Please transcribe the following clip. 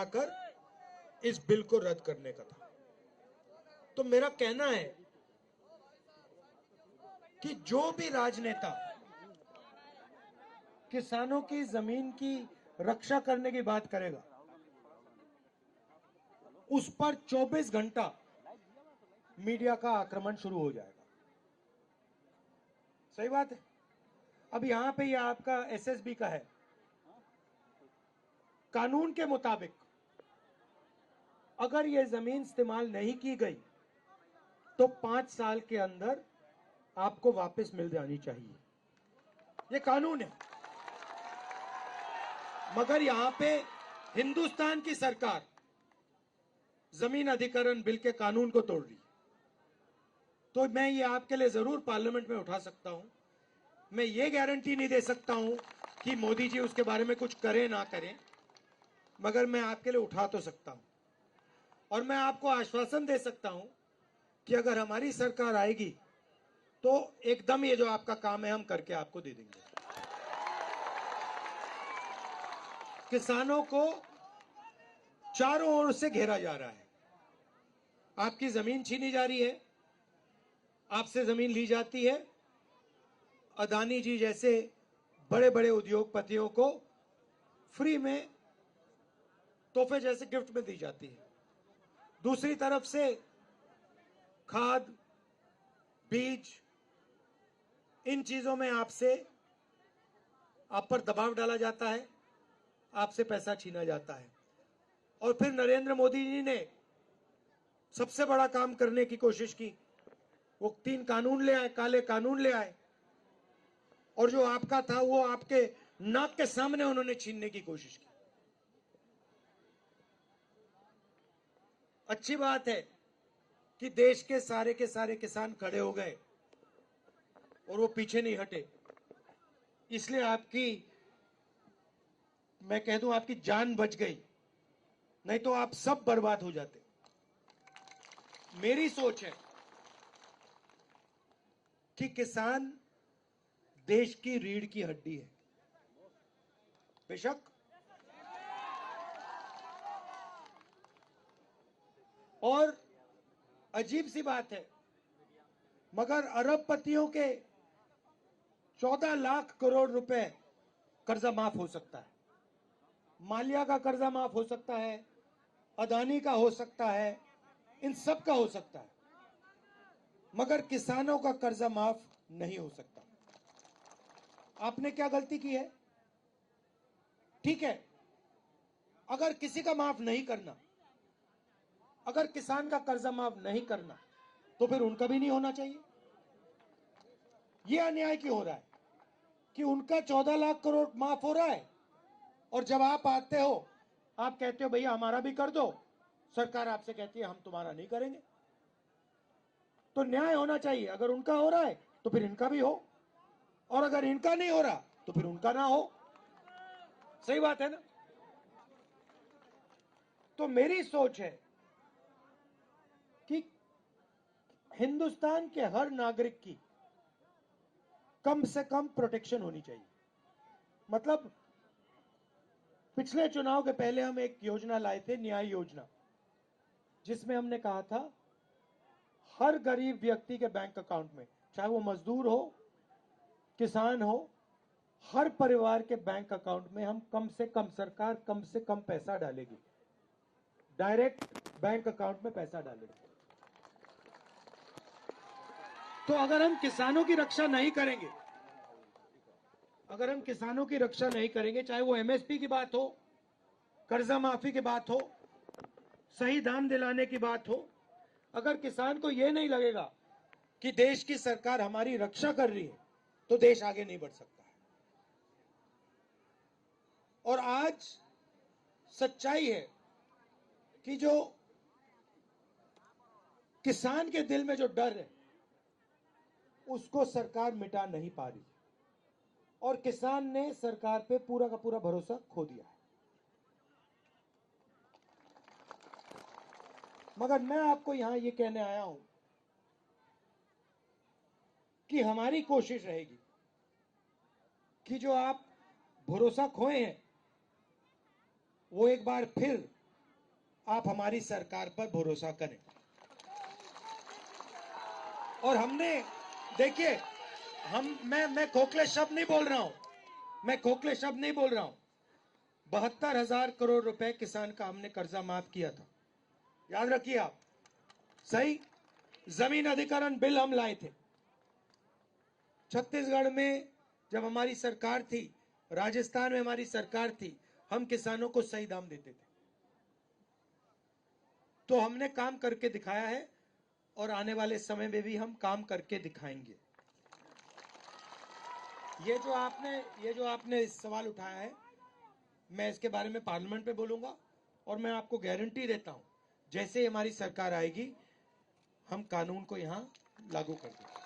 उठाकर इस बिल को रद्द करने का था। तो मेरा कहना है कि जो भी राजनेता किसानों की जमीन की रक्षा करने की बात करेगा, उस पर 24 घंटा मीडिया का आक्रमण शुरू हो जाएगा। सही बात है। अब यहां पे ये आपका एसएसबी का है, कानून के मुताबिक अगर ये जमीन इस्तेमाल नहीं की गई तो 5 साल के अंदर आपको वापस मिल जानी चाहिए, ये कानून है। मगर यहां पे हिंदुस्तान की सरकार जमीन अधिग्रहण बिल के कानून को तोड़ रही है। तो मैं ये आपके लिए जरूर पार्लियामेंट में उठा सकता हूं। मैं ये गारंटी नहीं दे सकता हूं कि मोदी जी उसके बारे में कुछ करें ना करें, मगर मैं आपके लिए उठा तो सकता हूं। और मैं आपको आश्वासन दे सकता हूं कि अगर हमारी सरकार आएगी तो एकदम ये जो आपका काम है हम करके आपको दे देंगे। किसानों को चारों ओर से घेरा जा रहा है, आपकी जमीन छीनी जा रही है, आपसे जमीन ली जाती है, अदानी जी जैसे बड़े बड़े उद्योगपतियों को फ्री में तोहफे जैसे गिफ्ट में दी जाती है। दूसरी तरफ से खाद, बीज, इन चीजों में आपसे आप पर दबाव डाला जाता है, आपसे पैसा छीना जाता है। और फिर नरेंद्र मोदी जी ने सबसे बड़ा काम करने की कोशिश की, वो 3 कानून ले आए, काले कानून ले आए, और जो आपका था वो आपके नाक के सामने उन्होंने छीनने की कोशिश की। अच्छी बात है कि देश के सारे किसान खड़े हो गए और वो पीछे नहीं हटे, इसलिए आपकी, मैं कह दूं, आपकी जान बच गई, नहीं तो आप सब बर्बाद हो जाते। मेरी सोच है कि किसान देश की रीढ़ की हड्डी है। बेशक और अजीब सी बात है, मगर अरबपतियों के 14 लाख करोड़ रुपए कर्जा माफ हो सकता है, माल्या का कर्जा माफ हो सकता है, अदानी का हो सकता है, इन सब का हो सकता है, मगर किसानों का कर्जा माफ नहीं हो सकता। आपने क्या गलती की है? ठीक है, अगर किसी का माफ नहीं करना, अगर किसान का कर्जा माफ नहीं करना, तो फिर उनका भी नहीं होना चाहिए। यह अन्याय क्यों हो रहा है कि उनका 14 लाख करोड़ माफ हो रहा है और जब आप आते हो आप कहते हो भैया हमारा भी कर दो, सरकार आपसे कहती है हम तुम्हारा नहीं करेंगे। तो न्याय होना चाहिए, अगर उनका हो रहा है तो फिर इनका भी हो, और अगर इनका नहीं हो रहा तो फिर उनका ना हो। सही बात है ना? तो मेरी सोच है कि हिंदुस्तान के हर नागरिक की कम से कम प्रोटेक्शन होनी चाहिए। मतलब पिछले चुनाव के पहले हम एक योजना लाए थे, न्याय योजना, जिसमें हमने कहा था हर गरीब व्यक्ति के बैंक अकाउंट में, चाहे वो मजदूर हो, किसान हो, हर परिवार के बैंक अकाउंट में हम कम से कम, सरकार कम से कम पैसा डालेगी, डायरेक्ट बैंक अकाउंट में पैसा डालेगी। तो अगर हम किसानों की रक्षा नहीं करेंगे, अगर हम किसानों की रक्षा नहीं करेंगे, चाहे वो एमएसपी की बात हो, कर्जा माफी की बात हो, सही दाम दिलाने की बात हो, अगर किसान को यह नहीं लगेगा कि देश की सरकार हमारी रक्षा कर रही है, तो देश आगे नहीं बढ़ सकता है। और आज सच्चाई है कि जो किसान के दिल में जो डर है उसको सरकार मिटा नहीं पा रही, और किसान ने सरकार पे पूरा का पूरा भरोसा खो दिया है। मगर मैं आपको यहां ये कहने आया हूं कि हमारी कोशिश रहेगी कि जो आप भरोसा खोए हैं वो एक बार फिर आप हमारी सरकार पर भरोसा करें। और हमने, देखिए, मैं खोखले शब्द नहीं बोल रहा हूं, मैं खोखले शब्द नहीं बोल रहा हूं। 72,000 करोड़ रुपए किसान का हमने कर्जा माफ किया था, याद रखिए आप। सही, जमीन अधिग्रहण बिल हम लाए थे। छत्तीसगढ़ में जब हमारी सरकार थी, राजस्थान में हमारी सरकार थी, हम किसानों को सही दाम देते थे। तो हमने काम करके दिखाया है और आने वाले समय में भी हम काम करके दिखाएंगे। ये जो आपने इस सवाल उठाया है, मैं इसके बारे में पार्लियामेंट में बोलूंगा और मैं आपको गारंटी देता हूं, जैसे हमारी सरकार आएगी हम कानून को यहां लागू कर देंगे।